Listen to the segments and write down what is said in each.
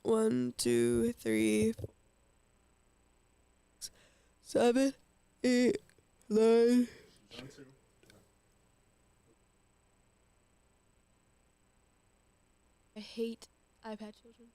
1, 2, 3, 7, 8, 9. I hate iPad children.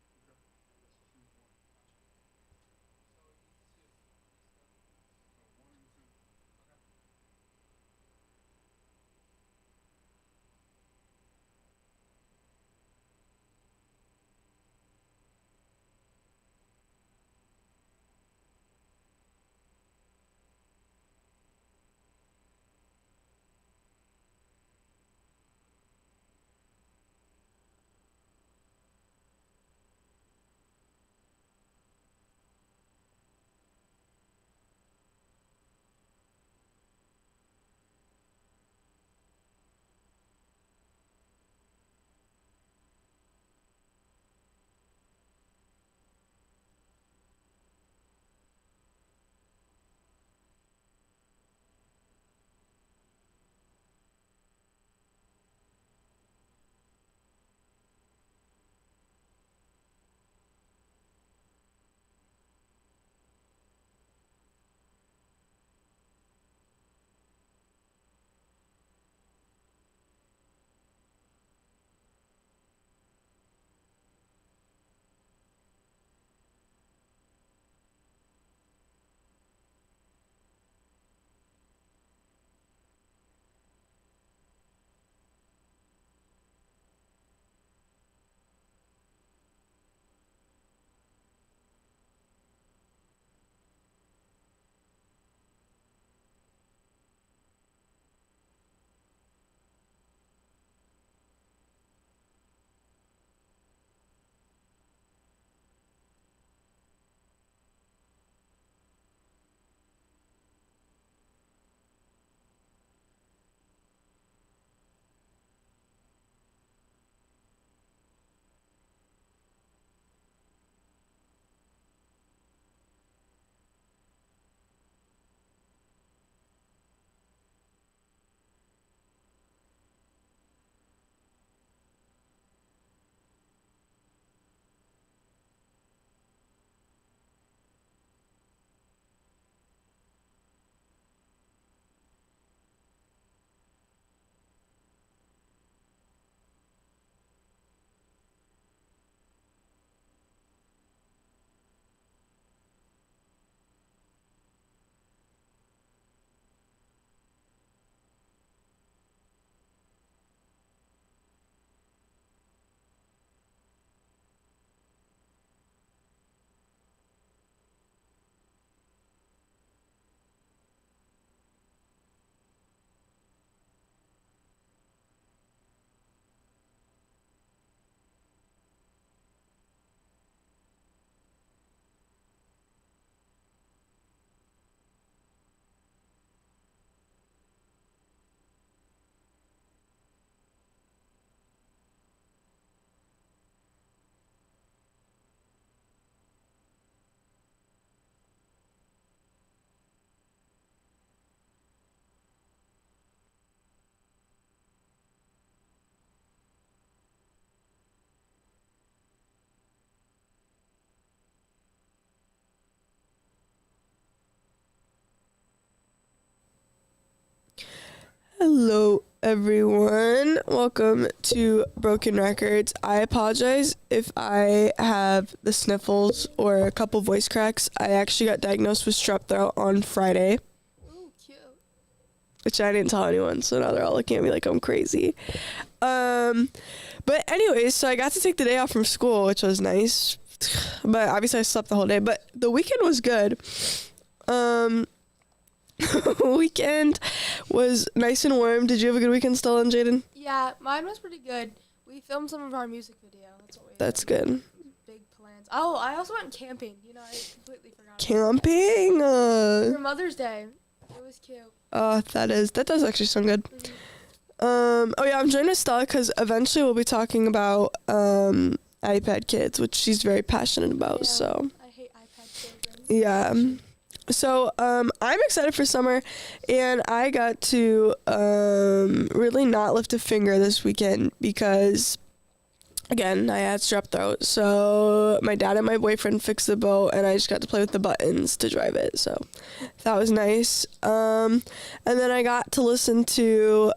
Hello, everyone. Welcome to Broken Records. I apologize if I have the sniffles or a couple voice cracks. I actually got diagnosed with strep throat on Friday, Ooh, cute. which I didn't tell anyone, so now they're all looking at me like I'm crazy. But anyways, so I got to take the day off from school, which was nice. But obviously I slept the whole day, but the weekend was good. Weekend was nice and warm. Did you have a good weekend, Stella and Jaden? Yeah, mine was pretty good. We filmed some of our music video. That's what we That's did. good. Big plans. Oh, I also went camping. You know, I completely forgot. Camping. For Mother's Day. It was cute. That does actually sound good. Mm-hmm. Oh yeah, I'm joining Stella because eventually we'll be talking about iPad kids, which she's very passionate about. Yeah, So I hate iPad children. yeah. So I'm excited for summer, and I got to really not lift a finger this weekend because again, I had strep throat, so my dad and my boyfriend fixed the boat, and I just got to play with the buttons to drive it, so that was nice. And then I got to listen to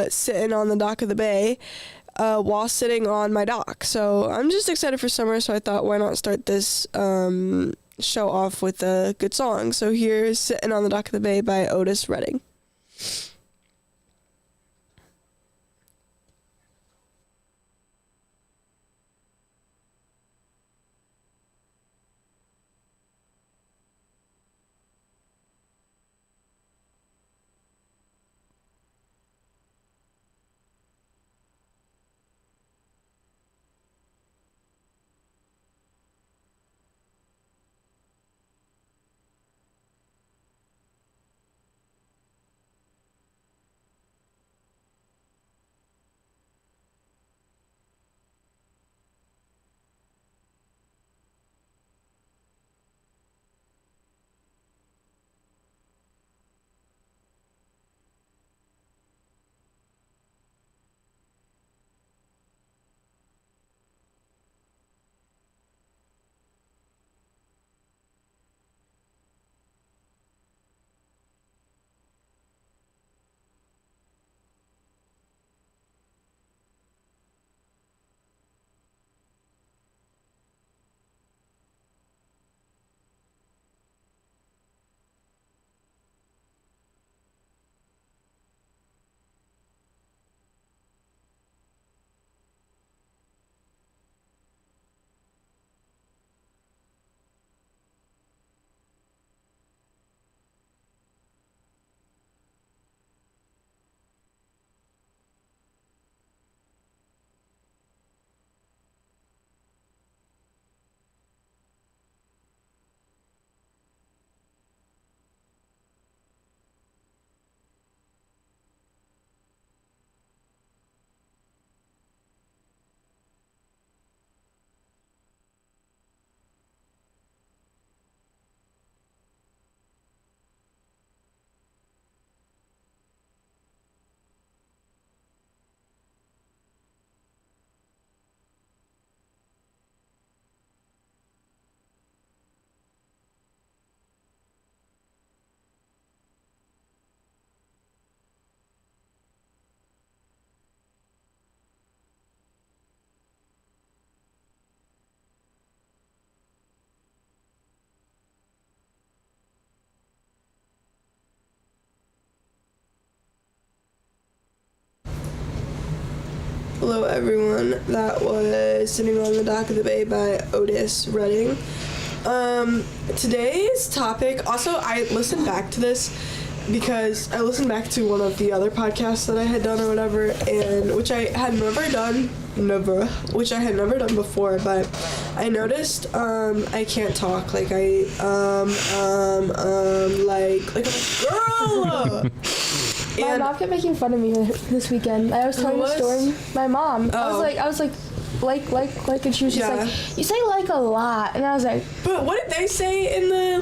Sitting on the Dock of the Bay while sitting on my dock, so I'm just excited for summer, so I thought, why not start this show off with a good song. So here's Sitting on the Dock of the Bay by Otis Redding. Hello everyone, that was Sitting on the Dock of the Bay by Otis Redding. Today's topic, also I listened back to this because I listened back to one of the other podcasts that I had done or whatever, and which I had never done before, but I noticed I can't talk, like like I'm a girl. My mom kept making fun of me this weekend. I was telling the story. My mom. Oh. I was like, and she was just Yeah. like, you say like a lot, and I was like, But what did they say in the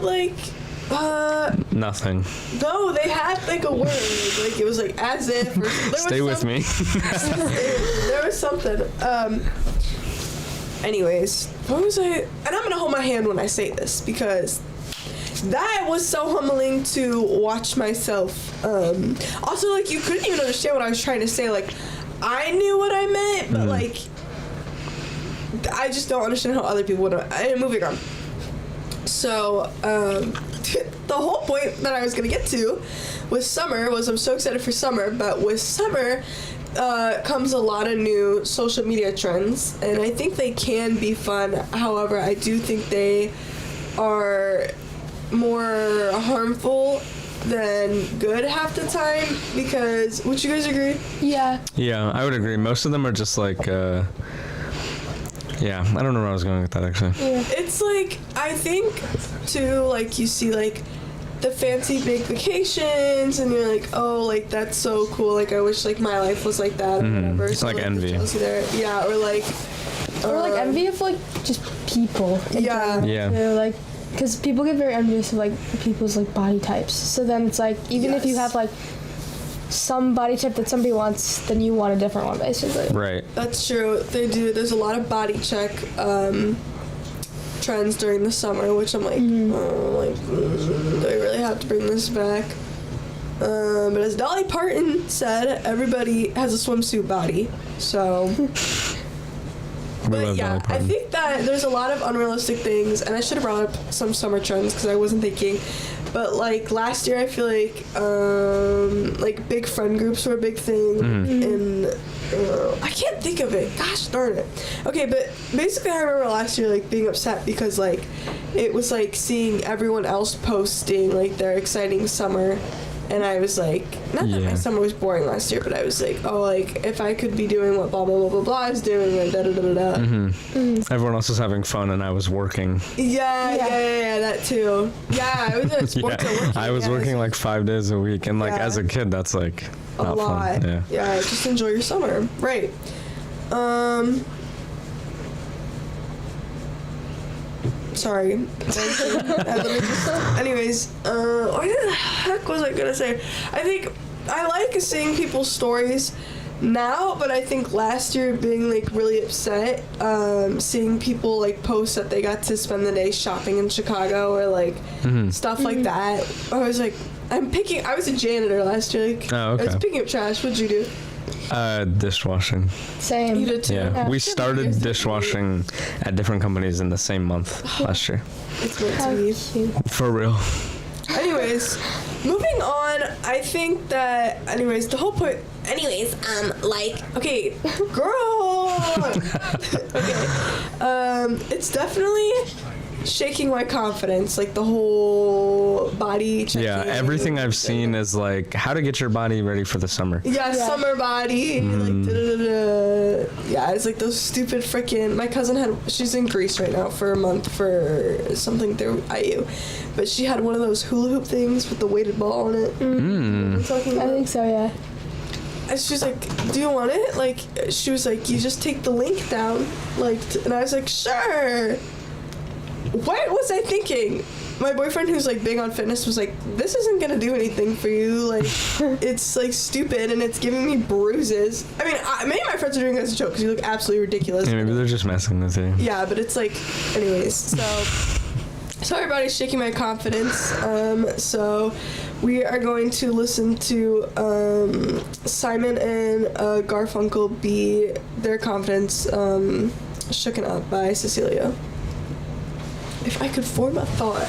Nothing. No, they had like a word, like it was like as if. Or, Stay with me. There was something. Anyways, what was I? And I'm gonna hold my hand when I say this because that was so humbling to watch myself. Also, like you couldn't even understand what I was trying to say. Like I knew what I meant, but like I just don't understand how other people would. Moving on. So, the whole point that I was gonna get to with summer was I'm so excited for summer, but with summer comes a lot of new social media trends, and I think they can be fun. However, I do think they are more harmful than good half the time because, would you guys agree? yeah. Yeah, I would agree. Most of them are just like, yeah, I don't know where I was going with that actually. Yeah. It's like, I think too, like you see like the fancy big vacations and you're like, oh, like that's so cool, like I wish like my life was like that or whatever. It's like envy. Yeah, or like envy of like just people. Yeah. Yeah. They're like, because people get very envious of like people's like body types. So then it's like, even if you Yes. have like some body type that somebody wants, then you want a different one, basically. Right. That's true. They do. There's a lot of body check trends during the summer, which I'm like, do I really have to bring this back? But as Dolly Parton said, everybody has a swimsuit body. So, but yeah, I think that there's a lot of unrealistic things, and I should have brought up some summer trends because I wasn't thinking. But like last year, I feel like big friend groups were a big thing, and I can't think of it. Gosh darn it. Okay, but basically, I remember last year like being upset because like it was like seeing everyone else posting like their exciting summer. And I was like, not that my summer was boring last year, but I was like, oh, like, if I could be doing what blah, blah, blah, blah, blah is doing, like, da-da-da-da-da. Everyone else was having fun, and I was working. Yeah, that too. Yeah, I was at sports and working. I was working, like, 5 days a week, and, like, as a kid, that's, like, not a lot. fun. Yeah, just enjoy your summer. Right. Sorry. Anyways, what the heck was I gonna say? I think I like seeing people's stories now, but I think last year being like really upset, seeing people like post that they got to spend the day shopping in Chicago or like stuff like that. I was like, I was a janitor last year. Like, Oh, okay. I was picking up trash. What'd you do? Dishwashing. Same. You did too? Yeah, we started dishwashing at different companies in the same month last year. It's meant to be. Cute. For real. Anyways, moving on, I think that, the whole point, okay, girl! Okay, it's definitely shaking my confidence, like the whole body checking. Yeah, everything I've seen is like how to get your body ready for the summer. Yeah, summer body, like da-da-da-da. Yeah, it's like those stupid freaking. My cousin she's in Greece right now for a month for something through IU, but she had one of those hula hoop things with the weighted ball on it. I'm talking about. I think so, yeah. And she was like, do you want it? Like, she was like, you just take the link down, like, and I was like, sure. What was I thinking? My boyfriend, who's like big on fitness, was like, this isn't gonna do anything for you. Like, it's like stupid and it's giving me bruises. I mean, many of my friends are doing it as a joke because you look absolutely ridiculous. Yeah, maybe they're just messing with you. Yeah, but it's like, anyways, so everybody's shaking my confidence. So we are going to listen to Simon and Garfunkel be their confidence shooken up by Cecilia. If I could form a thought.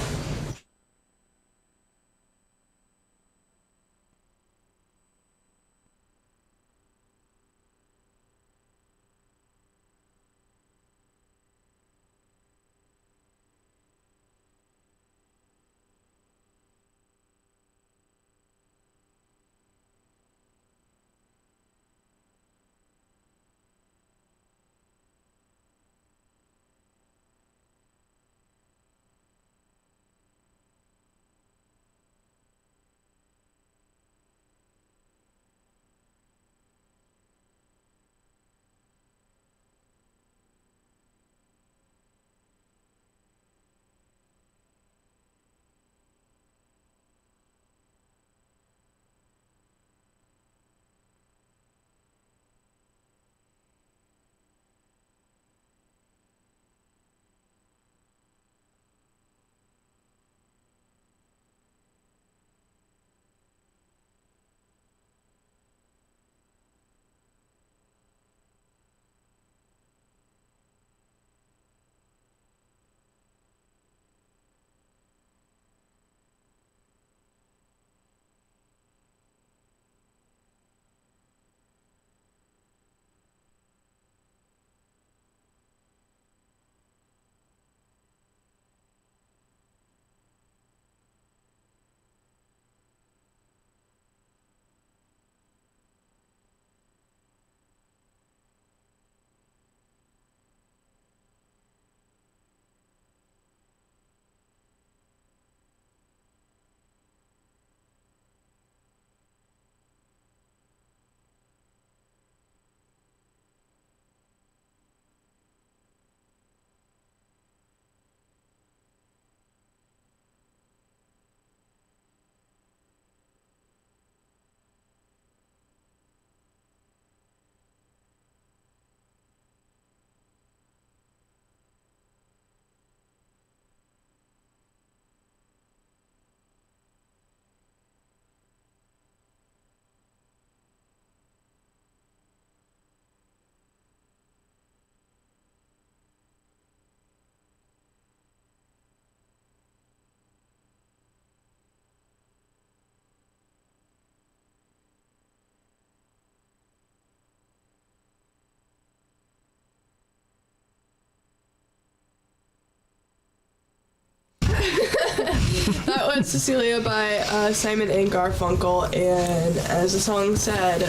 Cecilia by Simon and Garfunkel, and as the song said,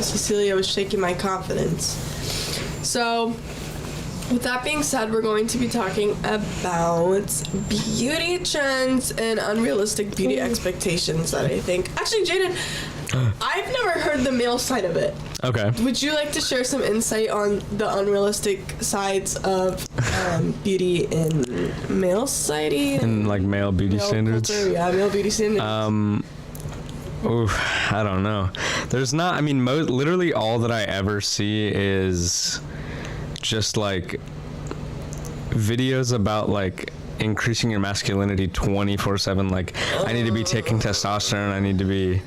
Cecilia was shaking my confidence. So, with that being said, we're going to be talking about beauty trends and unrealistic beauty expectations that I think. Actually, Jaden, I've never heard the male side of it. Okay. Would you like to share some insight on the unrealistic sides of beauty in male society? And like male beauty standards? Culture? Yeah, male beauty standards. I don't know. There's not, I mean, literally all that I ever see is just like videos about like increasing your masculinity 24/7. Like, I need to be taking testosterone. I need to be,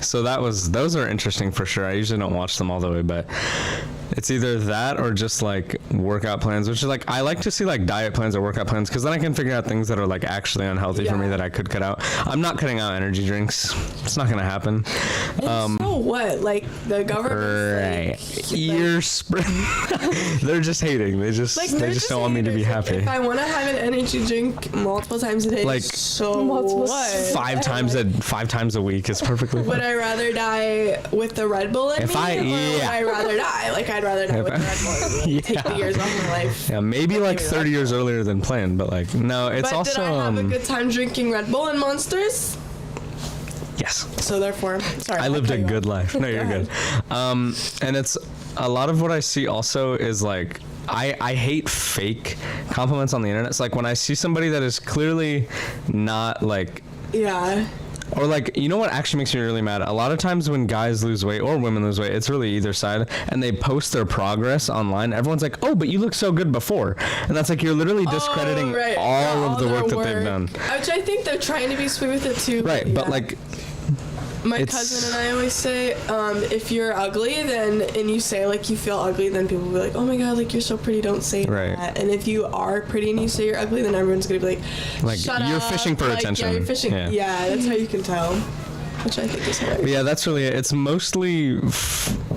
so those are interesting for sure. I usually don't watch them all the way, but it's either that or just like workout plans, which is like, I like to see like diet plans or workout plans, because then I can figure out things that are like actually unhealthy for me that I could cut out. I'm not cutting out energy drinks. It's not gonna happen. So what? Like the government? Right. You're they're just hating. They just don't want me to be happy. If I want to have an energy drink multiple times a day, like so what? Five times a week is perfectly fine. Would I rather die with the Red Bull in me, or would I rather die? Like, I'd rather die with the Red Bull and take the years off my life. Yeah, maybe like 30 years earlier than planned, but like, no, it's but also... did I have a good time drinking Red Bull and Monsters? Yes. So therefore, sorry. I lived a good life. No, you're good. And it's a lot of what I see also is like, I hate fake compliments on the internet. It's like when I see somebody that is clearly not like... Yeah. Or like, you know what actually makes me really mad? A lot of times when guys lose weight or women lose weight, it's really either side, and they post their progress online, everyone's like, oh, but you look so good before. And that's like, you're literally discrediting all of the work that they've done. Which I think they're trying to be sweet with it too. But but like... My cousin and I always say, if you're ugly, and you say like you feel ugly, then people will be like, oh my god, like you're so pretty, don't say that. And if you are pretty and you say you're ugly, then everyone's gonna be like shut you're up. fishing for attention. Yeah, you're fishing. Yeah, that's how you can tell. Which I think is hilarious. Yeah, that's really it. It's mostly,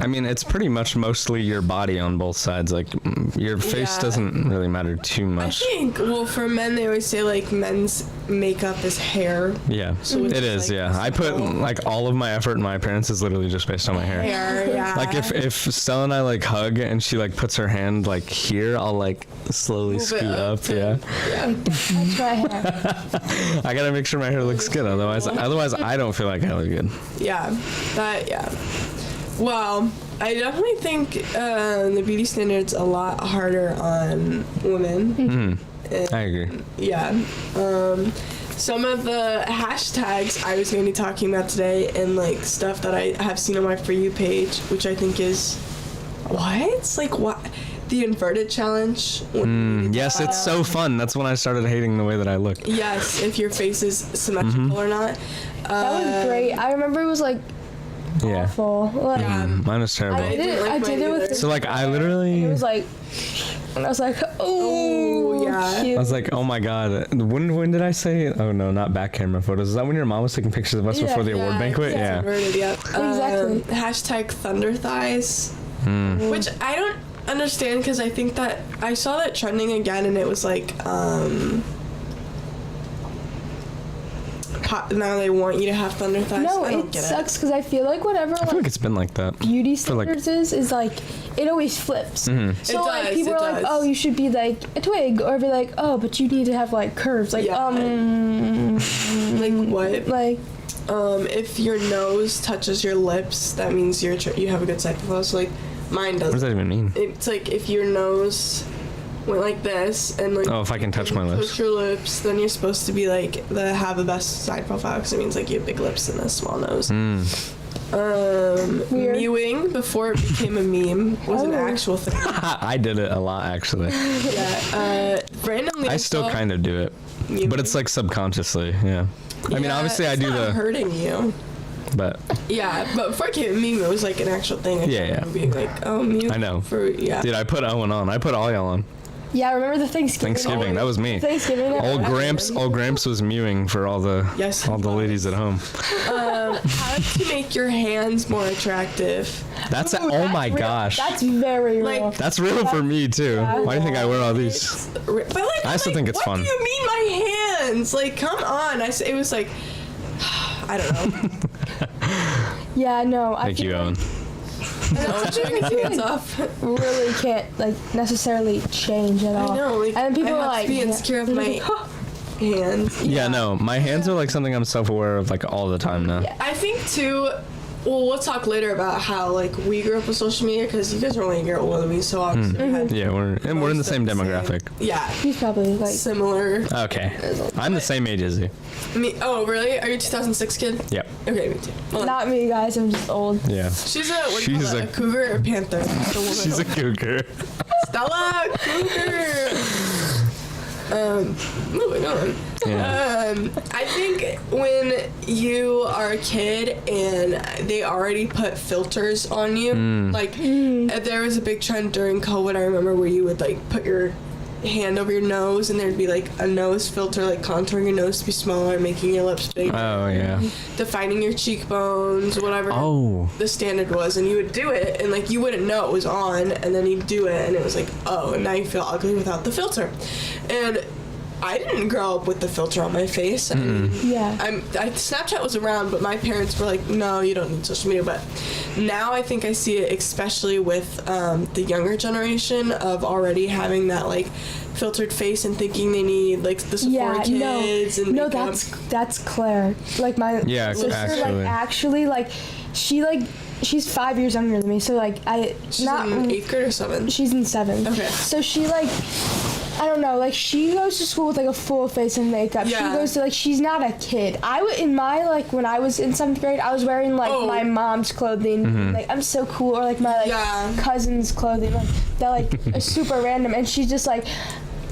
I mean, it's pretty much mostly your body on both sides. Like, your face doesn't really matter too much. I think, well, for men, they always say, like, men's makeup is hair. Yeah, so it is, like, I put, like, all of my effort in my appearance is literally just based on my hair. Like, if Stella and I, like, hug and she, like, puts her hand, like, here, I'll, like, slowly scoot up. Touch my hair. I gotta make sure my hair looks good, otherwise I don't feel like I look good. Well, I definitely think the beauty standard's a lot harder on women. I agree. Yeah. Some of the hashtags I was going to be talking about today, and like stuff that I have seen on my For You page, which I think is what? The inverted challenge. Yes, it's so fun. That's when I started hating the way that I look. Yes, if your face is symmetrical or not. That was great. I remember it was like awful. Like, mine was terrible. I did it with. So like I literally. It was like, and I was like, oh yeah. Cute. I was like, oh my god. When did I say? Oh no, not back camera photos. Is that when your mom was taking pictures of us before the award banquet? Yeah. Inverted, Exactly. Hashtag thunder thighs, which I don't understand, because I think that I saw that trending again, and it was like now they want you to have thunder thighs. No, it sucks because I feel like whatever I feel like it's been like that. Beauty standards is like it always flips. So like people are like, oh, you should be like a twig, or be like, oh, but you need to have like curves. Like like what? Like if your nose touches your lips, that means you have a good side profile. So like mine doesn't. What does that even mean? It's like if your nose went like this, and like if I can touch my lips. Touch your lips, then you're supposed to be like have the best side profile, because it means like you have big lips and a small nose. Mewing, before it became a meme, was an actual thing. I did it a lot, actually. Randomly I still kind of do it, mewing. But it's like subconsciously. I mean, obviously I do the hurting you. But but before it became a meme, it was like an actual thing. Being like, oh, mew. I know. Dude, I put Owen on. I put all y'all on. Yeah, I remember the Thanksgiving. That was me. Thanksgiving. Old Gramps was mewing for all the ladies at home. How to make your hands more attractive. That's oh my gosh. That's very real. That's real for me too. Yeah. Why do you think I wear all these? But like, I still think it's fun. What do you mean my hands? Like, come on. It was like, I don't know. Yeah, no. Thank you, Owen. Showing his hands off. Really can't like necessarily change at all. I know. Like, and people I are have like, to be insecure of my hands. Yeah, no, my hands are like something I'm self-aware of like all the time now. Yeah. I think too. Well, we'll talk later about how like we grew up with social media because you guys are only a year older than me, so obviously we had Yeah, we're in the same demographic. yeah, he's probably like similar. Okay, I'm the same age as you. Me? Oh, really? Are you a 2006 kid? Yep. Okay, me too. Well, not me, guys. I'm just old. Yeah. she's a cougar or panther. She's a cougar. Stella Cougar. Moving on. Yeah. I think when you are a kid and they already put filters on you, like there was a big trend during COVID, I remember, where you would like put your hand over your nose and there'd be like a nose filter, like contouring your nose to be smaller, making your lips bigger. Oh yeah. Defining your cheekbones, whatever the standard was, and you would do it and like you wouldn't know it was on, and then you'd do it and it was like, oh, and now you feel ugly without the filter. And I didn't grow up with the filter on my face. Snapchat was around, but my parents were like, no, you don't need social media. But now I think I see it especially with the younger generation of already having that like filtered face and thinking they need like the Sephora kids and makeup. That's Claire. Like my sister, actually she's 5 years younger than me, so like she's in 8th grade or 7th? She's in 7th. Okay. So she like, I don't know, like she goes to school with like a full face of makeup. Yeah. She goes to like, she's not a kid. In my like when I was in 7th grade, I was wearing like my mom's clothing. Like I'm so cool, or like my cousin's clothing. Like that like is super random, and she just like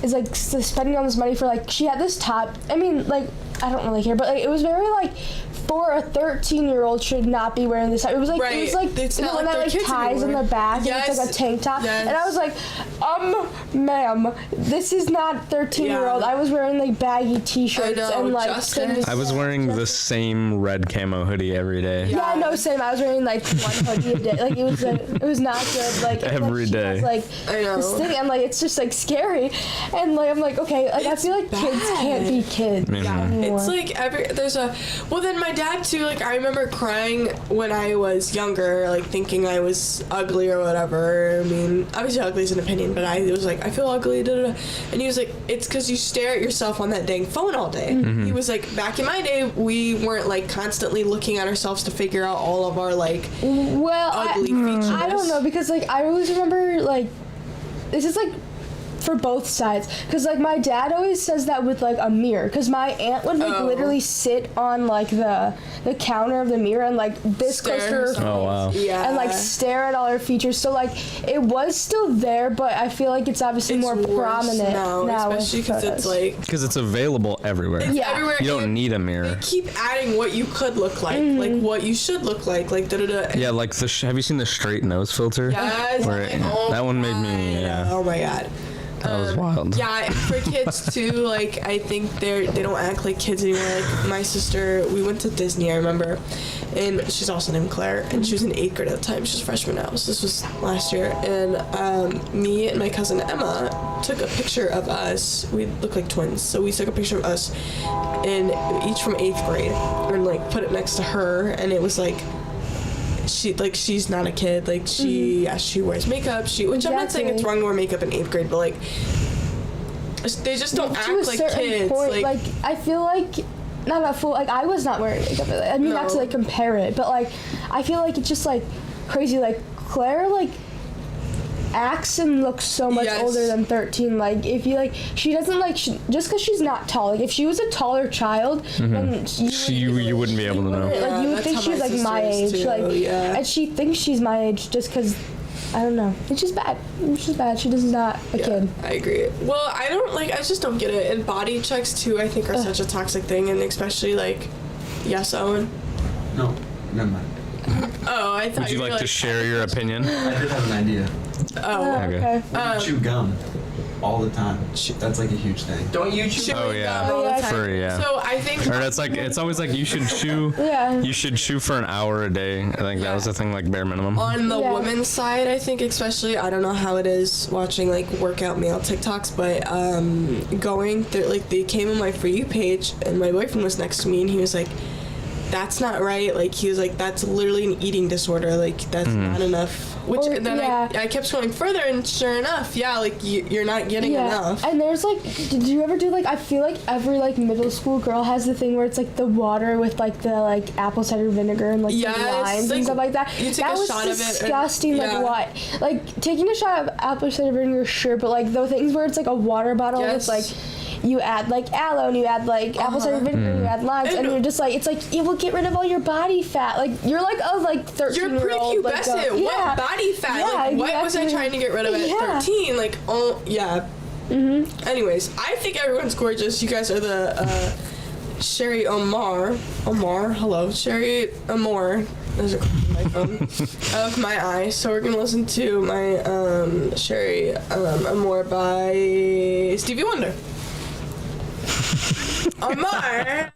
is like spending all this money for like, she had this top. I mean, like I don't really care, but like it was very like, for a 13-year-old should not be wearing this top. It was like it's not one like that like ties in the back and it's like a tank top. And I was like, ma'am, this is not 13-year-old. I was wearing like baggy t-shirts and like I was wearing the same red camo hoodie every day. Yeah, no, same. I was wearing like one hoodie a day. Like it was not good. Like every day. Like this thing, and like it's just like scary. And like I'm like, okay, like I feel like kids can't be kids. Anymore. It's like then my dad too, like I remember crying when I was younger, like thinking I was ugly or whatever. I mean, obviously ugly is an opinion, but I was like, I feel ugly, and he was like, it's because you stare at yourself on that dang phone all day. He was like, back in my day, we weren't like constantly looking at ourselves to figure out all of our like ugly features. I don't know, because like I always remember like, this is like for both sides, because like my dad always says that with like a mirror, because my aunt would like literally sit on like the counter of the mirror and like this close to her face, and like stare at all her features. So like it was still there, but I feel like it's obviously more prominent now, especially because it's like it's available everywhere. Everywhere. You don't need a mirror. They keep adding what you could look like what you should look like Yeah, like have you seen the straight nose filter? Yes. That one made me oh my god. That was wild. Yeah, for kids too, like I think they don't act like kids anymore. Like my sister, we went to Disney, I remember, and she's also named Claire, and she was in 8th grade at the time. She's a freshman now, so this was last year. And me and my cousin Emma took a picture of us. We look like twins, so we took a picture of us, and each from 8th grade, and like put it next to her, and it was like, she's not a kid, like she wears makeup, which I'm not saying it's wrong to wear makeup in 8th grade, but like they just don't act like kids. Point, like I feel like not a full, like I was not wearing makeup. I mean, not to like compare it, but like I feel like it's just like crazy. Like Claire like acts and looks so much older than 13. Like if you like, she doesn't like just because she's not tall. Like if she was a taller child, then you wouldn't be able to know. Like you would think she's like my age, too. And she thinks she's my age just because. I don't know. It's just bad. She's not a kid. I agree. Well, I just don't get it. And body checks too, I think, are such a toxic thing, and especially like, yes, Owen? No, never mind. Oh, I thought Would you like to share your opinion? I did have an idea. Oh, okay. Chew gum. all the time. That's like a huge thing. Don't you chew Oh, chewing yeah. gum all the time? For, yeah. So I think. Or that's like, it's always like you should chew. Yeah. You should chew for an hour a day. I think that was the thing, like bare minimum. On the women's side, I think especially, I don't know how it is watching like workout male TikToks, but going through, like, they came on my For You page and my boyfriend was next to me and he was like, that's not right. Like, he was like, that's literally an eating disorder. Like, that's not enough. Which, Or, and then I kept scrolling further, and sure enough, yeah, like, you're not getting enough. And there's, like, did you ever do, like, I feel like every, like, middle school girl has the thing where it's, like, the water with, like, the, like, apple cider vinegar and, like, the limes and stuff like that. You take that a was shot of it. disgusting. Like, what? Like, taking a shot of apple cider vinegar, sure, but, like, the things where it's, like, a water bottle with, like, you add like aloe and you add like apple cider vinegar and you add limes and you're just like, it's like it will get rid of all your body fat. Like you're like a like 13-year-old. You're prepubescent. What body fat? Yeah, like what was I trying to get rid of at 13? Like, oh yeah. Anyways, I think everyone's gorgeous. You guys are the Sherry Omar, hello, Sherry Amor. There's a clip on my phone of my eye. So we're gonna listen to my Sherry Amor by Stevie Wonder. Omar.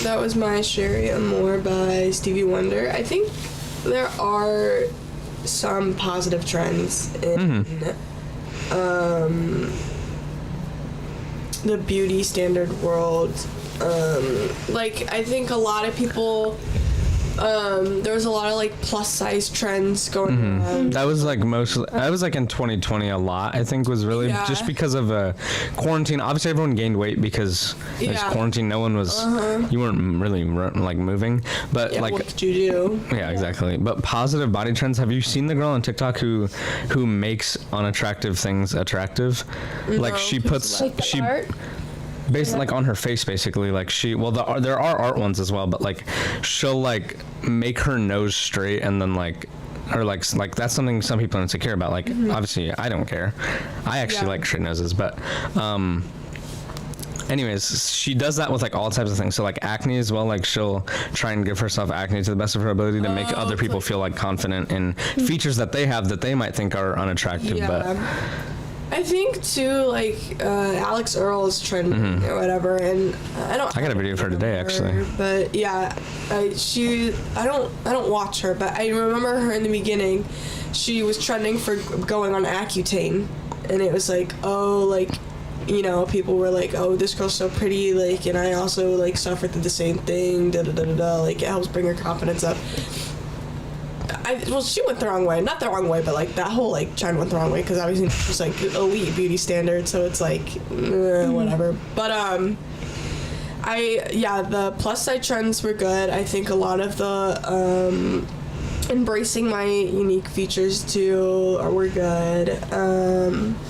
That was my Sherry Amor by Stevie Wonder. I think there are some positive trends in the beauty standard world. Like, I think a lot of people, there was a lot of like plus size trends going on. That was like mostly, I was like in 2020 a lot, I think was really just because of quarantine. Obviously everyone gained weight because there's quarantine. No one was, you weren't really like moving, but like, what could you do? Yeah, exactly. But positive body trends. Have you seen the girl on TikTok who makes unattractive things attractive? Like she puts, like she art? basically like on her face basically, like she, well there are art ones as well, but like she'll like make her nose straight and then like or like that's something some people are insecure about. Like obviously I don't care. I actually like straight noses, but anyways, she does that with like all types of things. So like acne as well, like she'll try and give herself acne to the best of her ability to make other people feel like confident in features that they have that they might think are unattractive. But I think too, like Alex Earl is trending or whatever, and I got a video of her today actually. But yeah, I don't watch her, but I remember her in the beginning. She was trending for going on Accutane, and it was like, oh, like, you know, people were like, oh, this girl's so pretty, like, and I also like suffered through the same thing, da da da da da. Like, it helps bring her confidence up. Well, she went the wrong way. Not the wrong way, but like that whole like trend went the wrong way because obviously she's like elite beauty standard, so it's like whatever. But the plus side trends were good. I think a lot of the embracing my unique features too were good.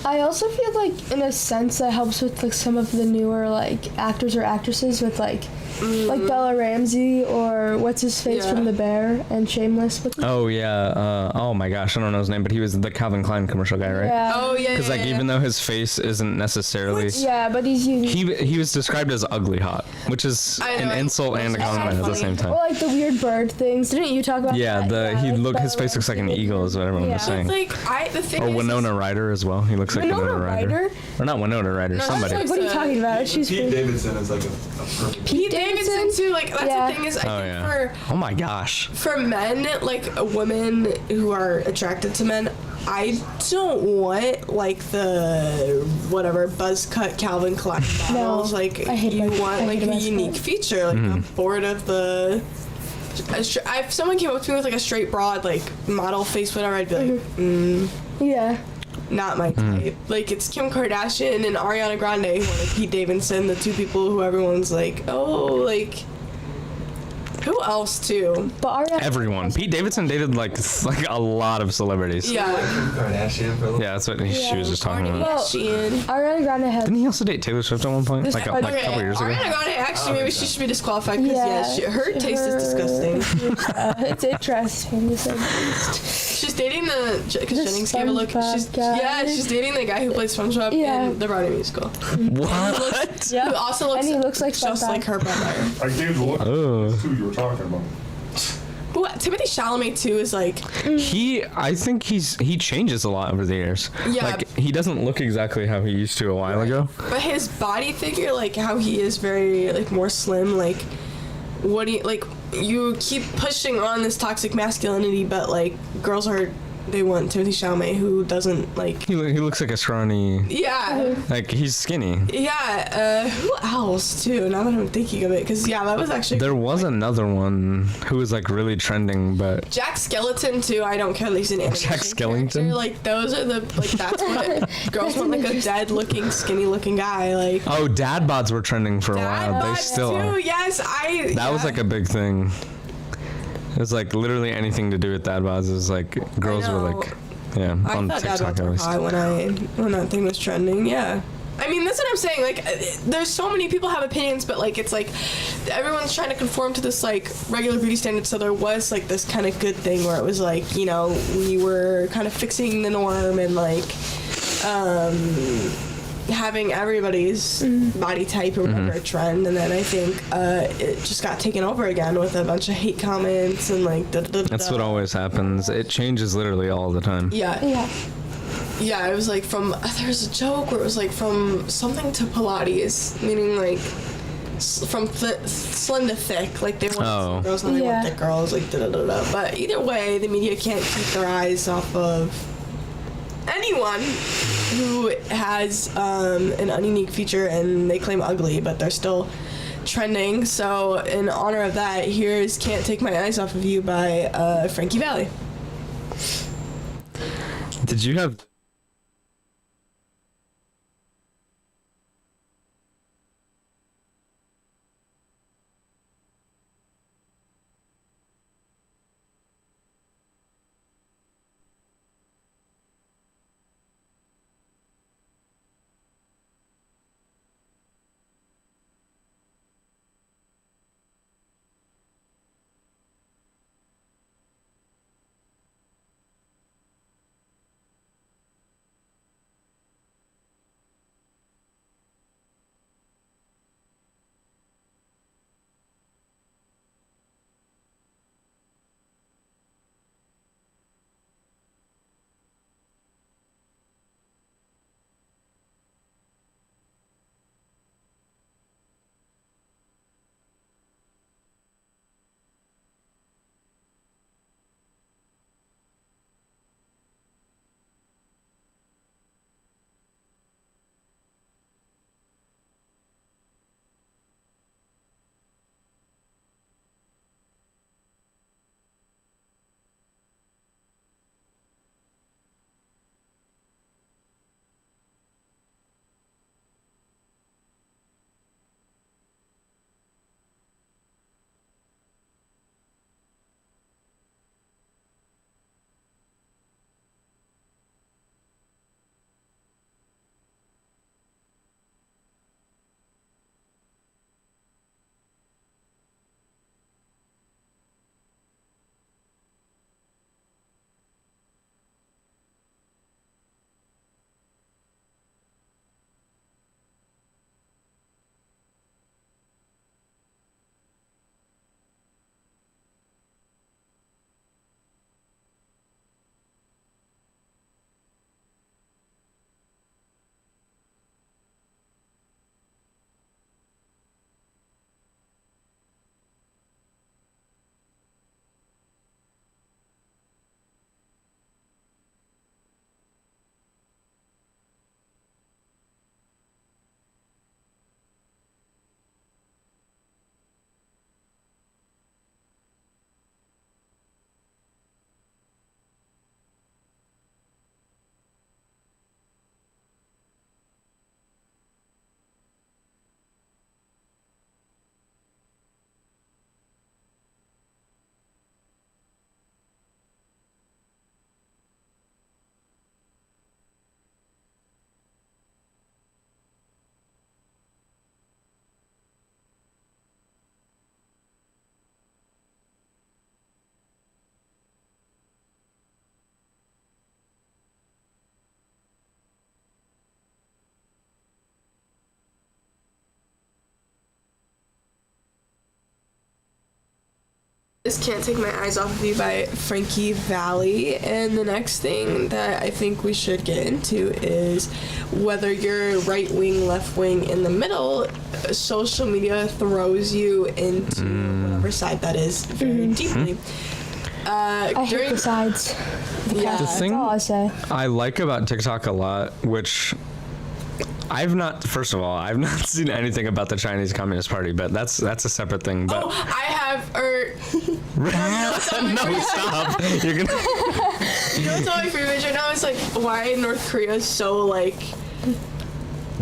I also feel like in a sense that helps with like some of the newer like actors or actresses with like Bella Ramsey or what's his face from The Bear and Shameless. Oh yeah. Oh my gosh, I don't know his name, but he was the Calvin Klein commercial guy, right? Yeah. Oh yeah. Because like even though his face isn't necessarily. Yeah, but he's unique. He was described as ugly hot, which is an insult and a compliment at the same time. Or like the weird bird things. Didn't you talk about? Yeah, that? His face looks like an eagle, is what everyone was saying. Like the thing or is, Winona Ryder as well. He looks like Winona Ryder. Or not Winona Ryder. No, somebody. Like, what are you talking about? She's Pete Davidson is like a perfect. Pete Davidson too. Like that's the thing is, I think oh my gosh. for men, like women who are attracted to men, I don't want like the whatever buzz cut Calvin Klein models. Like you want like a unique feature. Like I'm bored of the. If someone came up to me with like a straight broad like model face, whatever, I'd be like, yeah. Not my type. Like it's Kim Kardashian and Ariana Grande who are like Pete Davidson, the two people who everyone's like, oh, like. Who else too? But everyone. Pete Davidson dated like a lot of celebrities. Yeah. Kim Kardashian for a little. Yeah, that's what she was just talking about. Ariana Grande had. Didn't he also date Taylor Swift at one point? Like a couple years ago? Ariana Grande, actually, maybe she should be disqualified because her taste is disgusting. It's interesting to say the least. She's dating because Jennings gave a look. She's dating the guy who plays SpongeBob in the Brownie musical. What? Who also looks, and he looks like just like her brother. I gave the look. Who you were talking about? Who Timothy Chalamet too is like. I think he changes a lot over the years. Yeah. Like he doesn't look exactly how he used to a while ago. But his body figure, like how he is very like more slim, like. What do you like? You keep pushing on this toxic masculinity, but like girls they want Timothy Chalamet, who doesn't like. He looks like a scrawny. Yeah. Like he's skinny. Yeah. Who else too? Now that I'm thinking of it, because that was actually. There was another one who was like really trending, but. Jack Skellington too. I don't care. At least in animation. Jack Skellington. Character. Like those are that's what girls want, like a dead-looking, skinny-looking guy. Like. Oh, dad bods were trending for a while. They still are. Yes, That was like a big thing. It was like literally anything to do with dad bods. It was like girls were like, on TikTok at least. When that thing was trending, yeah. I mean, that's what I'm saying. Like, there's so many people have opinions, but like, it's like everyone's trying to conform to this like regular beauty standard. So there was like this kind of good thing where it was like, you know, we were kind of fixing the norm and like, having everybody's body type or whatever a trend, and then I think it just got taken over again with a bunch of hate comments and like That's what always happens. It changes literally all the time. Yeah, it was like there was a joke where it was like from something to Pilates, meaning like from slim to thick, like they want girls and they want thick girls, like but either way the media can't keep their eyes off of anyone who has an ununique feature and they claim ugly, but they're still trending. So in honor of that, here's Can't Take My Eyes Off of You by Frankie Valli. Did you have is Can't Take My Eyes Off of You by Frankie Valli. And the next thing that I think we should get into is whether you're right wing, left wing, in the middle, social media throws you into whatever side that is very deeply. I hate the sides. Yeah. The thing That's all I say. I like about TikTok a lot, which first of all, I've not seen anything about the Chinese Communist Party, but that's a separate thing. But I have, no, stop. You're gonna. you know what's on my free page right now? It's like, why North Korea is so, like,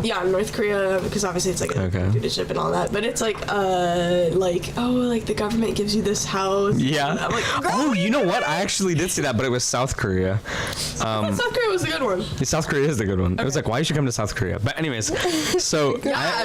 yeah, North Korea, because obviously it's like a dictatorship and all that, but it's like the government gives you this house. Yeah. I'm like, oh, you know what? I actually did see that, but it was South Korea. South Korea was the good one. South Korea is the good one. Okay. It was like, why you should come to South Korea? But anyways, so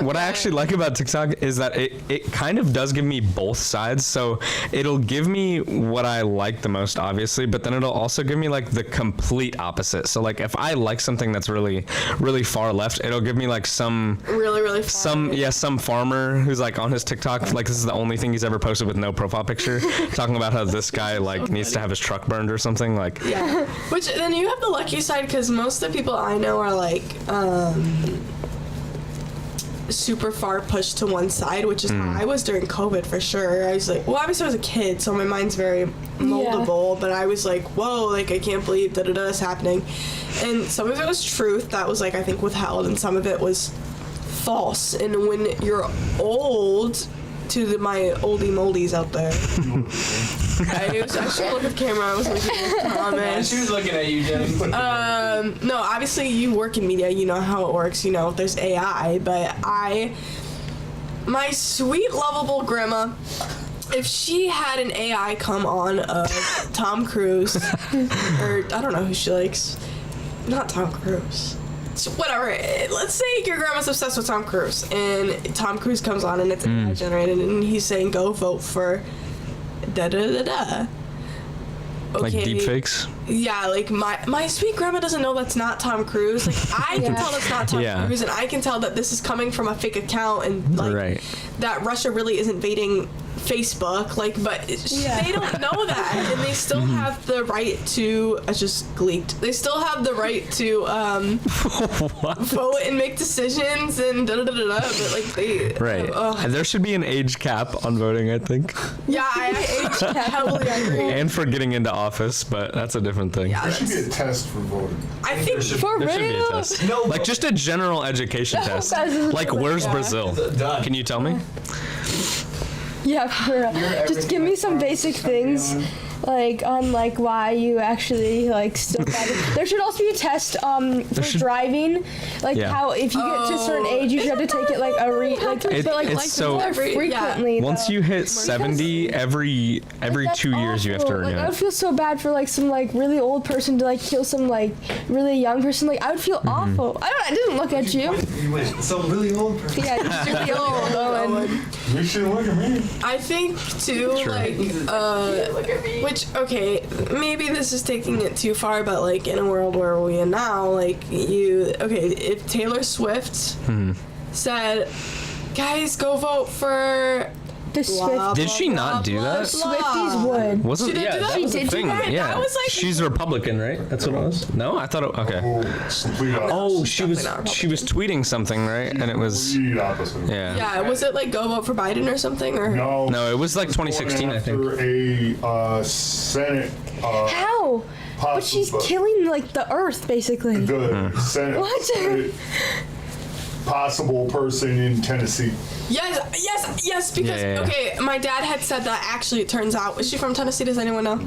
what I actually like about TikTok is that it kind of does give me both sides. So it'll give me what I like the most, obviously, but then it'll also give me like the complete opposite. So like if I like something that's really, really far left, it'll give me like some really far some farmer who's like on his TikTok, like this is the only thing he's ever posted with no profile picture, talking about how this guy like needs to have his truck burned or something, like which then you have the lucky side, because most of the people I know are like super far pushed to one side, which is how I was during COVID for sure. I was like, well, obviously I was a kid, so my mind's very moldable, but I was like, whoa, like I can't believe is happening. And some of it was truth that was like I think withheld, and some of it was false. And when you're old, to my oldie moldies out there, I should look at the camera. I was looking at Thomas. She was looking at you, Jenny. No, obviously you work in media, you know how it works, you know there's AI, but my sweet lovable grandma, if she had an AI come on of Tom Cruise, or I don't know who she likes, not Tom Cruise, so whatever, let's say your grandma's obsessed with Tom Cruise, and Tom Cruise comes on and it's AI generated, and he's saying go vote for da-da-da-da. Okay. like deepfakes. Yeah, like my sweet grandma doesn't know that's not Tom Cruise. Like I can tell that's not Tom Cruise, and I can tell that this is coming from a fake account, and like that Russia really is invading Facebook. Like, but they don't know that, and they still have the right to. I just gleeked. They still have the right to vote and make decisions and da da da da. But like they and there should be an age cap on voting, I think. Yeah, I heavily agree. And for getting into office, but that's a different thing. There should be a test for voting. I think For There should be a real? test. Like just a general education test. Like where's Brazil? Can you tell me? Yeah, for real. Just give me some basic things, like on like why you actually like still got it. There should also be a test for driving, like how if you get to a certain age you should have to take it like more frequently. Once you hit 70, every 2 years you have to renew Like, I would it. feel so bad for like some like really old person to like kill some like really young person. Like I would feel awful. I didn't look at you. You went some really old person. Yeah, you're really old, Owen. You shouldn't look at me. I think too, like, which, okay, maybe this is taking it too far, but like in a world where we are now, like if Taylor Swift said, guys, go vote for The Swift. Did she not do that? Swifties would. Wasn't She did do that? that was She the did do thing. that? Yeah, That was like- she's Republican, right? That's what it was. No, I thought it. Okay. Complete opposite. Oh, she was tweeting something, right? And it was Complete opposite. Yeah, was it like go vote for Biden or something? Or No, it was like 2016, I think. After a Senate. How? But she's killing like the earth, basically. The Senate. What? Possible person in Tennessee. Yes, because okay, my dad had said that. Actually, it turns out, is she from Tennessee? Does anyone know?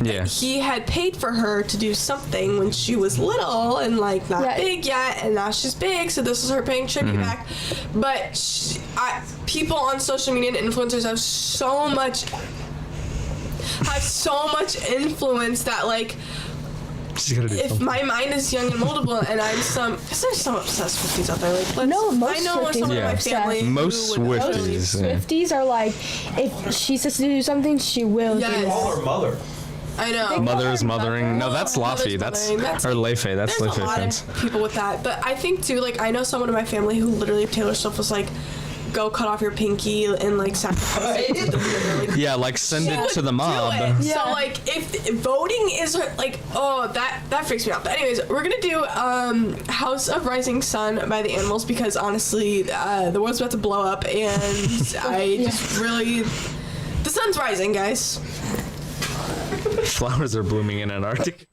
Yeah. He had paid for her to do something when she was little and like not big yet, and now she's big, so this is her paying tribute back. But people on social media and influencers have so much influence that like. If my mind is young and moldable, and because there's some obsessed Swifties out there. Like, Most I know Swifties some of are my obsessed. family. Most who would Swifties. Swifties are like, if she says to do something, she will do Yes. it. Call her mother. I know. Mother's mothering. No, that's Laffy. That's or Leifei. That's There's a Leifei lot fans. of people with that, but I think too. Like, I know someone in my family who literally, if Taylor Swift was like, go cut off your pinky and like sacrifice it. Yeah, like send it to the mob. Yeah. So like if voting is like, oh, that freaks me out. But anyways, we're gonna do House of Rising Sun by the Animals because honestly, the world's about to blow up and I just really, the sun's rising, guys. Flowers are blooming in Antarctica.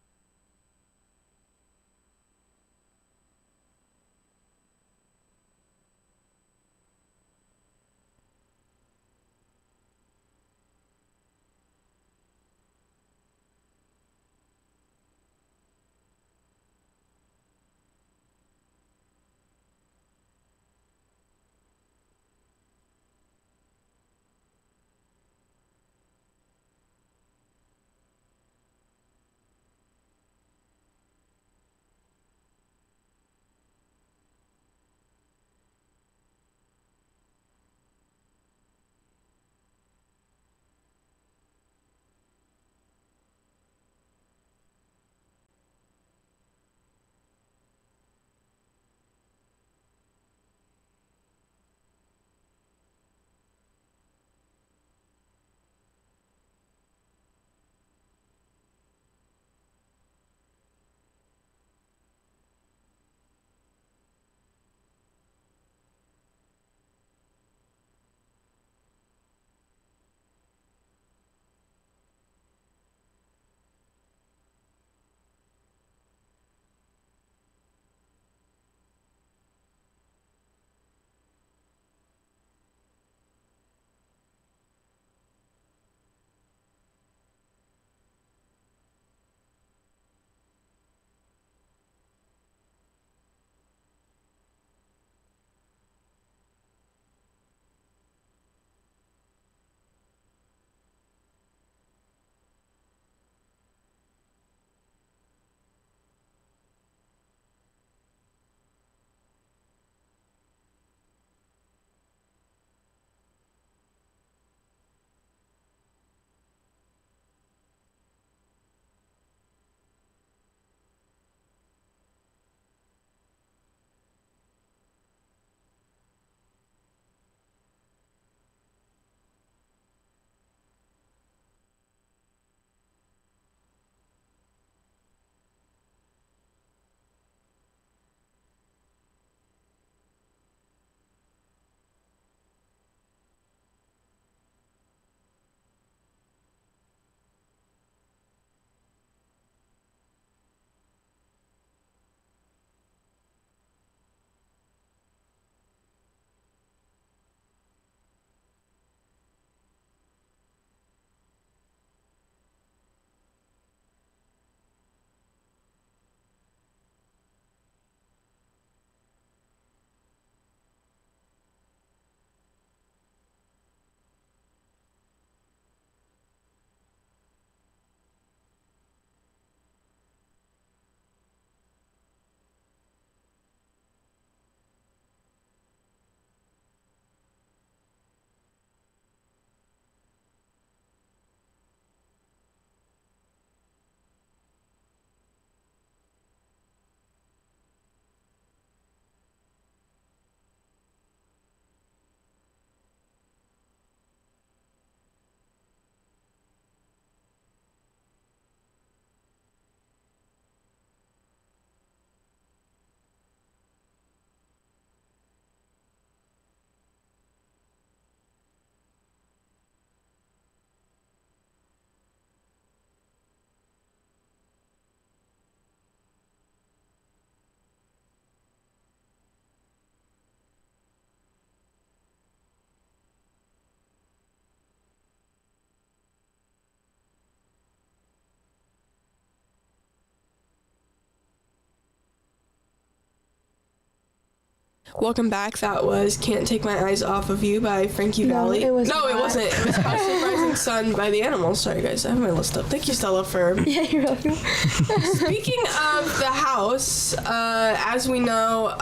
Welcome back. That was Can't Take My Eyes Off of You by Frankie Valli. It wasn't. It wasn't. It was House of Rising Sun by the Animals. Sorry, guys. I have my list up. Thank you, Stella, for... Yeah, you're welcome. Speaking of the house, as we know,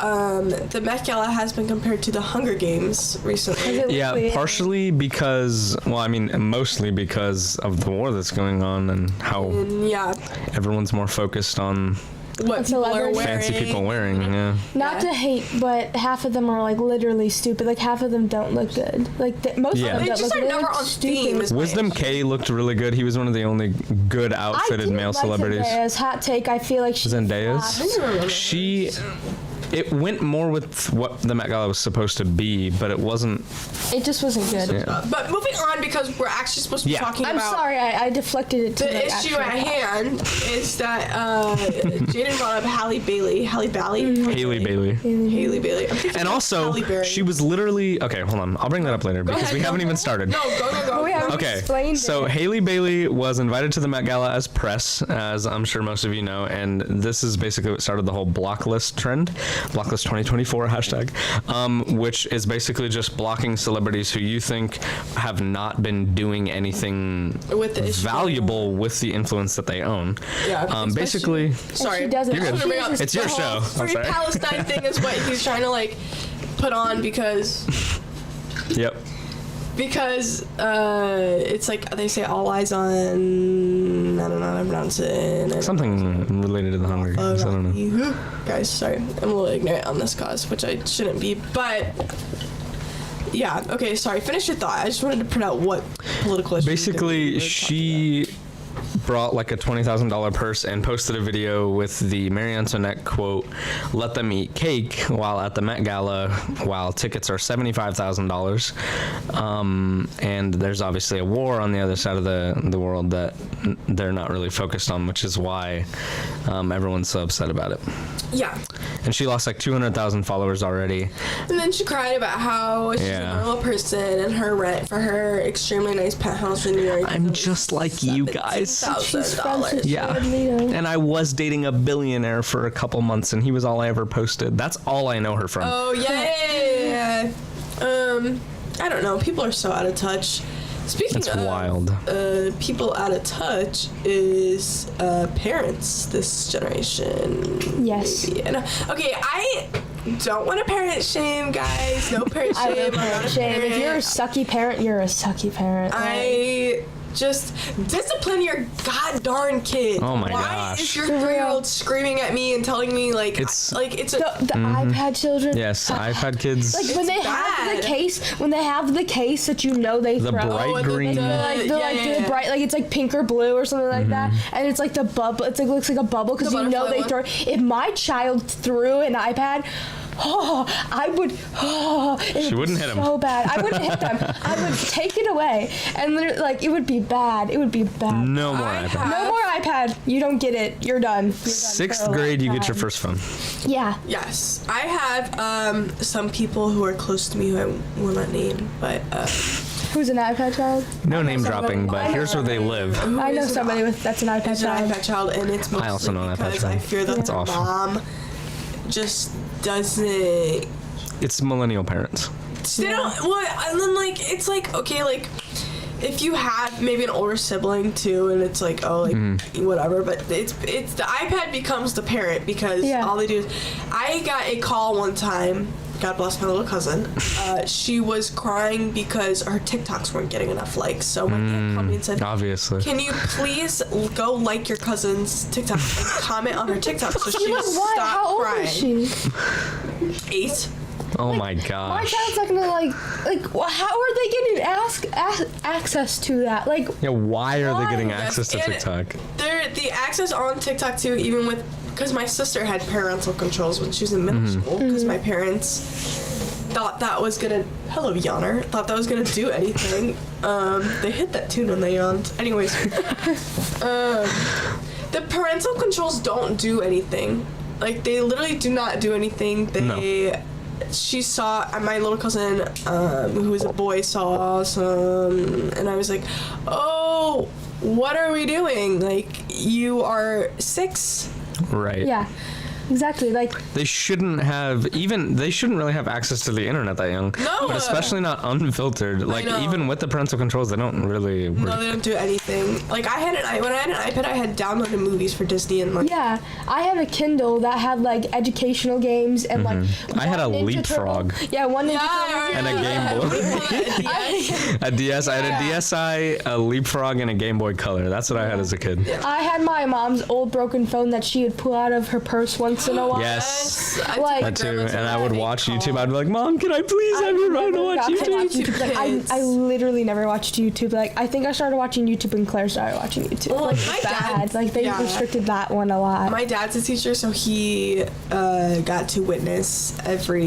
the Met Gala has been compared to the Hunger Games recently. Yeah, partially because, well, I mean, mostly because of the war that's going on and how everyone's more focused on what people are celebrities. wearing. Fancy people wearing, yeah. Not to hate, but half of them are like literally stupid. Like half of them don't look good. Like most Yeah. of them They don't just look are good. never They're on stupid. theme. is my Wisdom issue. K looked really good. He was one of the only good outfitted male celebrities. Zendaya's hot take. I feel like she's Zendayas? It went more with what the Met Gala was supposed to be, but it wasn't. It just wasn't good. Yeah. But moving on, because we're actually supposed to be talking I'm about sorry, I deflected it to the issue at hand is that Jaden brought up Halle Bailey. Haley Bailey. Haley Bailey. I'm thinking And of also, Halle Berry. she was literally okay. Hold on, I'll bring that up later because ahead, we go. haven't even started. No, go. We haven't Okay, explained so it. Haley Bailey was invited to the Met Gala as press, as I'm sure most of you know, and this is basically what started the whole blocklist trend, blocklist 2024 hashtag, which is basically just blocking celebrities who you think have not been doing anything With the issue. valuable with the influence that they own. Yeah, Basically, sorry. she doesn't. You're good. She just- It's your The whole show. I'm Free sorry. Palestine thing is what he's trying to like put on because Yep. it's like they say all eyes on, I don't know how to pronounce it. Something related to the Hunger Games. I don't know. Guys, sorry, I'm a little ignorant on this cause, which I shouldn't be, but yeah, okay, sorry, finish your thought. I just wanted to print out what political issue. Basically, she brought like a $20,000 purse and posted a video with the Marie Antoinette quote, "Let them eat cake," while at the Met Gala, while tickets are $75,000. And there's obviously a war on the other side of the world that they're not really focused on, which is why everyone's so upset about it. Yeah. And she lost like 200,000 followers already. And then she cried about how she's a normal person and her rent for her extremely nice penthouse in New York. I'm just like you guys. She's friends with Yeah. Jared Leto. And I was dating a billionaire for a couple months, and he was all I ever posted. That's all I know her from. Oh, yeah. I don't know. People are so out of touch. Speaking That's of wild. People out of touch is parents this generation. Yes. Maybe. And, okay, I don't want to parent shame, guys. No parent I shame. love I'm not parent a shame. If you're a parent. sucky parent, you're a sucky parent. I just discipline your god darn kid. Oh my Why gosh. is your 3-year-old screaming at me and telling me like It's- a the iPad children. Yes, I've had kids. Like when they have bad. the case, that you know they The throw. bright and the- green. The bright, like it's like pink or blue or something like that, and it's like the bubble. It's like looks like a bubble because The you know they butterfly throw. If my child threw an iPad, I would. She wouldn't hit him. So bad. I wouldn't hit them. I would take it away, and literally, like it would be bad. It would be bad. No more I iPad. have- No more iPad. You don't get it. You're done. You're done Sixth for a grade, you long get your time. first phone. Yeah. Yes, I have some people who are close to me who I will not name, but Who's an iPad child? No name dropping, but here's where they live. I know somebody that's an iPad it's an child. iPad child, and it's mostly also know an iPad because child. I fear that That's their awful. mom just doesn't. It's millennial parents. They don't. Well, and then like it's like okay, like if you have maybe an older sibling too, and it's like oh like whatever, but it's the iPad becomes the parent because all they do is. I got a call one time. God bless my little cousin. She was crying because her TikToks weren't getting enough likes. So my aunt called me and said, Obviously. "Can you please go like your cousin's TikTok and comment on her TikTok so she will Why? stop How old crying?" is she? 8. Oh my My gosh. child's not gonna like. How are they getting access to that? Like, Yeah, why are they getting Why? access to And TikTok? the access on TikTok too, even with because my sister had parental controls when she was in middle school because my parents thought that was gonna thought that was gonna do anything. They hit that tune when they yawned. Anyways, the parental controls don't do anything. Like they literally do not do anything. She saw my little cousin, who was a boy, saw some, and I was like, "Oh, what are we doing? Like, you are 6." Right. yeah. Exactly. Like They shouldn't really have access to the internet that young. No. But especially not unfiltered. Like, know. even with the parental controls, they don't really work. No, they don't do anything. Like, when I had an iPad, I had downloaded movies for Disney and like. yeah, I had a Kindle that had like educational games and like. I had a one Ninja Leapfrog. Turtle. Yeah, one Ninja Turtle. And a Game Boy. A DS. I had a DSi, a Leapfrog, and a Game Boy Color. That's what I had as a kid. I had my mom's old broken phone that she would pull out of her purse once in a while. Yes. Like- That too. And I would watch YouTube. I'd be like, Mom, can I please have your phone to watch YouTube? Like, I literally never watched YouTube. Like, I think I started watching YouTube when Claire started watching YouTube. Well, like, my bad. dad- Like, they yeah. restricted that one a lot. My dad's a teacher, so he got to witness every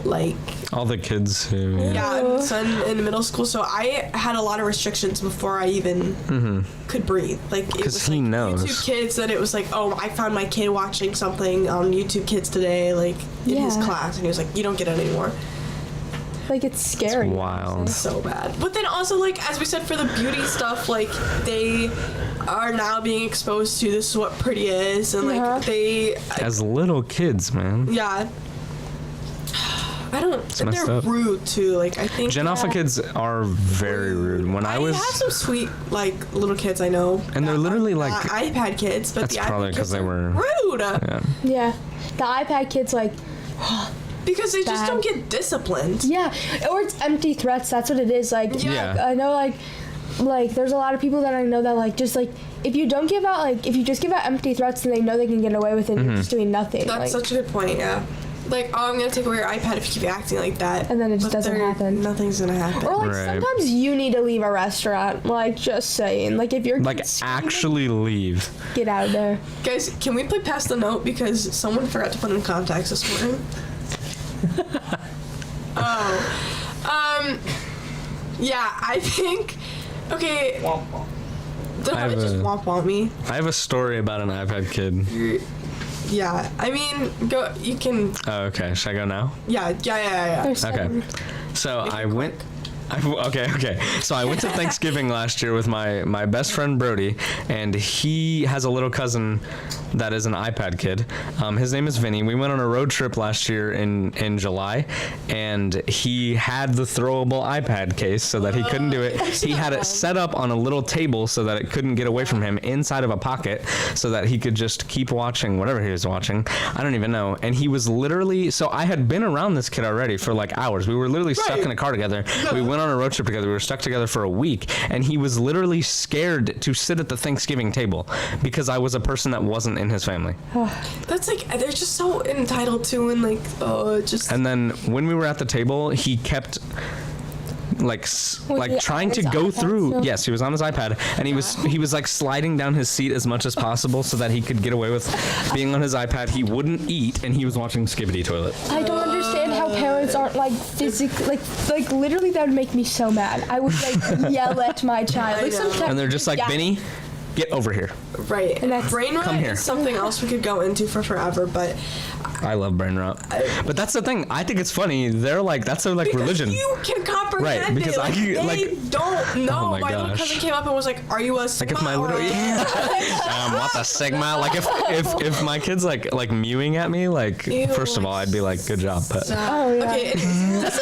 like All the kids who. son in middle school. So I had a lot of restrictions before I even could breathe. Like it 'Cause was he like knows. YouTube Kids. That it was like, oh, I found my kid watching something on YouTube Kids today, like in his Yeah. class, and he was like, you don't get it anymore. Like, it's scary. It's wild. So bad. But then also, like, as we said, for the beauty stuff, like, they are now being exposed to this is what pretty is, and, like, they... As little kids, man. Yeah. I don't... It's And messed they're up. rude, too. Like, I think... Gen Alpha kids are very rude. When I was... have some sweet, like, little kids I know. And they're that literally, are like- not iPad kids, but That's the probably iPad 'cause kids they are were- rude. Yeah. Yeah. The iPad kids, like, Because they just Bad. don't get disciplined. yeah. Or it's empty threats. That's what it is. Like, Yeah. I know, like, there's a lot of people that I know that, like, just, like, if you don't give out, like, if you just give out empty threats, then they know they can get away with it. You're just doing nothing. That's like, such a good point, yeah. Like, oh, I'm gonna take away your iPad if you keep acting like that. And then it just But doesn't there- happen. Nothing's gonna happen. or, like, Right. sometimes you need to leave a restaurant. Like, just saying. Like, if you're Like, actually leave. get out of there. Guys, can we play Pass the Note? Because someone forgot to put in contacts this morning. Yeah, I think... Okay. Don't I have just a- womp me. I have a story about an iPad kid. Yeah, I mean, go. You can... Oh, okay. Should I go now? Yeah. There's Okay. seven. So I went. Okay. So I went to Thanksgiving last year with my best friend Brody, and he has a little cousin that is an iPad kid. His name is Vinny. We went on a road trip last year in July, and he had the throwable iPad case so that he couldn't do it. He had it set up on a little table so that it couldn't get away from him inside of a pocket so that he could just keep watching whatever he was watching. I don't even know. And he was literally, so I had been around this kid already for like hours. We were literally stuck in a car together. We went on a road trip together. We were stuck together for a week, and he was literally scared to sit at the Thanksgiving table because I was a person that wasn't in his family. That's like, they're just so entitled to, and like, just... And then when we were at the table, he kept like he trying on to his go iPad through. still? Yes, he was on his iPad, and he was like sliding down his seat as much as possible so that he could get away with being on his iPad. He wouldn't eat, and he was watching Skibbity Toilet. I don't understand how parents aren't like physically like literally that would make me so mad. I would like yell at my child. Like I know. sometimes And they're just like, yeah. Benny, get over here. Right. And that's- Brain rot Come here. is something else we could go into for forever, but... I love brain rot, but that's the thing. I think it's funny. They're like, that's their like Because religion. you can comprehend Right, because it. Like, I- they like- don't know. Oh my little gosh. cousin came up and was like, "Are you a Like Sigma?" if my little or- what the Sigma? Like if my kid's like mewing at me, like Ew, first of all, I'd be like, good job, but Oh, yeah. Okay, anyways,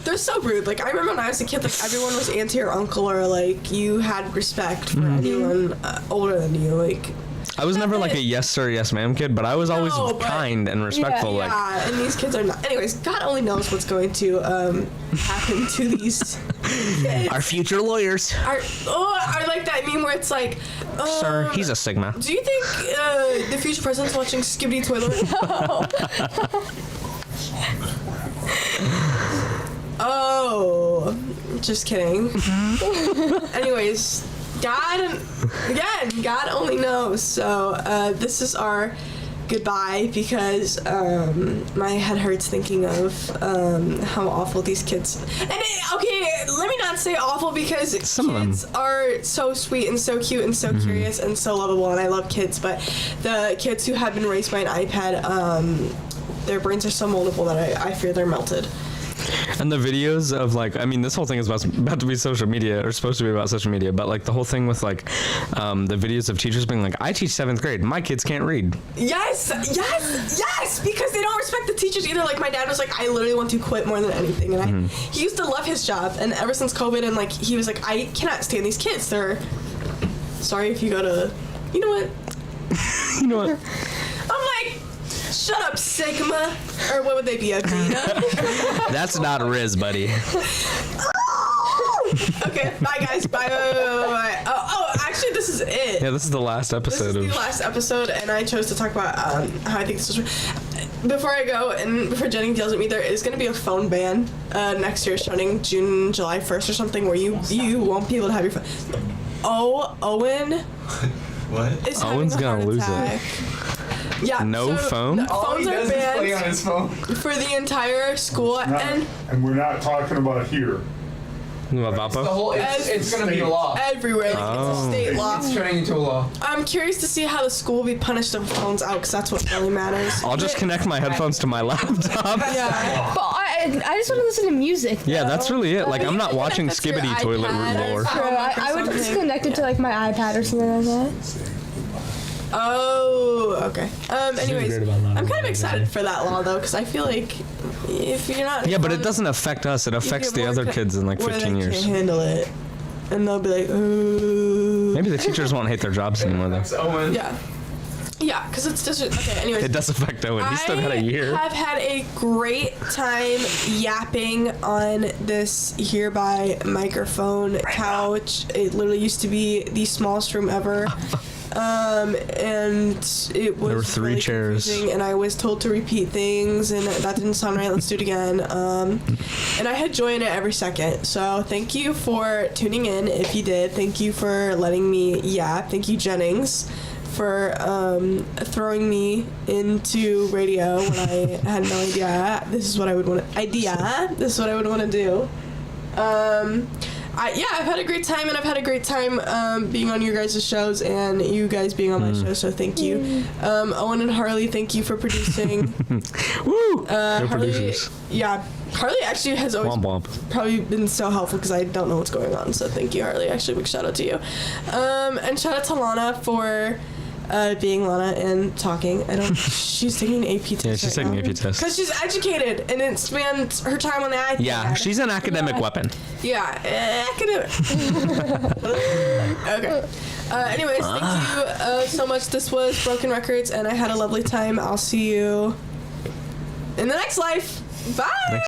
they're so rude. Like I remember when I was a kid, like everyone was auntie or uncle, or like you had respect for anyone older than you. Like I was never like a yes sir, yes ma'am kid, but I was always No, but- kind and respectful. Like yeah, and these kids are not. Anyways, God only knows what's going to happen to these kids. our future lawyers. Are like that meme where it's like, Sir, he's a Sigma. Do you think the future president's watching Skibbity Toilet? Oh, just kidding. Anyways, God only knows. So this is our goodbye because my head hurts thinking of how awful these kids. And okay, let me not say awful because Some of them. kids are so sweet and so cute and so curious and so lovable, and I love kids. But the kids who have been raised by an iPad, their brains are so moldable that I fear they're melted. And the videos of like, I mean, this whole thing is about to be social media, or supposed to be about social media, but like the whole thing with like the videos of teachers being like, I teach 7th grade, my kids can't read. Yes, because they don't respect the teachers either. Like my dad was like, I literally want to quit more than anything, and he used to love his job, and ever since COVID, and like he was like, I cannot stand these kids. They're sorry if you go to, you know what? You know what? I'm like, shut up, Sigma, or what would they be, a Beta? That's not Riz, buddy. Okay, bye guys, bye. Oh, actually, this is it. Yeah, this is the last episode This is the last episode, and I chose to talk about how I think this was. Before I go, and before Jennings yells at me, there is going to be a phone ban next year, starting July 1st or something, where you won't be able to have your phone. Oh, Owen. What? Is having Owen's a gonna heart lose attack. Yeah. No phone? All he Phones are does is play on banned his phone. for the entire school, and we're not talking about here. What, The Vapo? whole, it's gonna be a law. everywhere. Like, it's a state law. It's turning into a law. I'm curious to see how the school will be punished if phones out, because that's what really matters. I'll just connect my headphones to my laptop. Yeah. But I just want to listen to music. Yeah, though. that's really it. Like, I'm not watching That's your Skibbity Toilet iPad. Lore. True. I would just connect it to like my iPad or something like that. Oh, okay. Anyways, great about that. I'm kind of excited for that law though, because I feel like if you're not Yeah, but it doesn't affect us. It you affects get the more other kids in like where 15 they years. can't handle it, and they'll be like, ooh. Maybe the teachers won't hate their jobs anymore though. Thanks, Owen. Yeah, because it's just okay. Anyways, It does affect Owen. He's still got a year. I have had a great time yapping on this hereby microphone couch. It literally used to be the smallest room ever. And it was There were 3 really chairs. confusing, and I was told to repeat things, and that didn't sound right. Let's do it again. And I had joy in it every second. So thank you for tuning in. If you did, thank you for letting me yap. Thank you, Jennings, for throwing me into radio when I had no idea. This is what I would want to do. I've had a great time, and I've had a great time being on your guys' shows and you guys being on my show, so thank you. Owen and Harley, thank you for producing. Woo! Harley, producers. Yeah, Harley actually has always Womp womp. probably been so helpful because I don't know what's going on, so thank you, Harley. Actually, big shout out to you. And shout out to Lana for being Lana and talking. She's taking an AP test. Yeah, she's taking an AP test. Because she's educated and it spans her time on the iPad. Yeah, she's an academic weapon. Yeah, academic. Okay. Anyways, thank you so much. This was Broken Records, and I had a lovely time. I'll see you in the next life. Bye.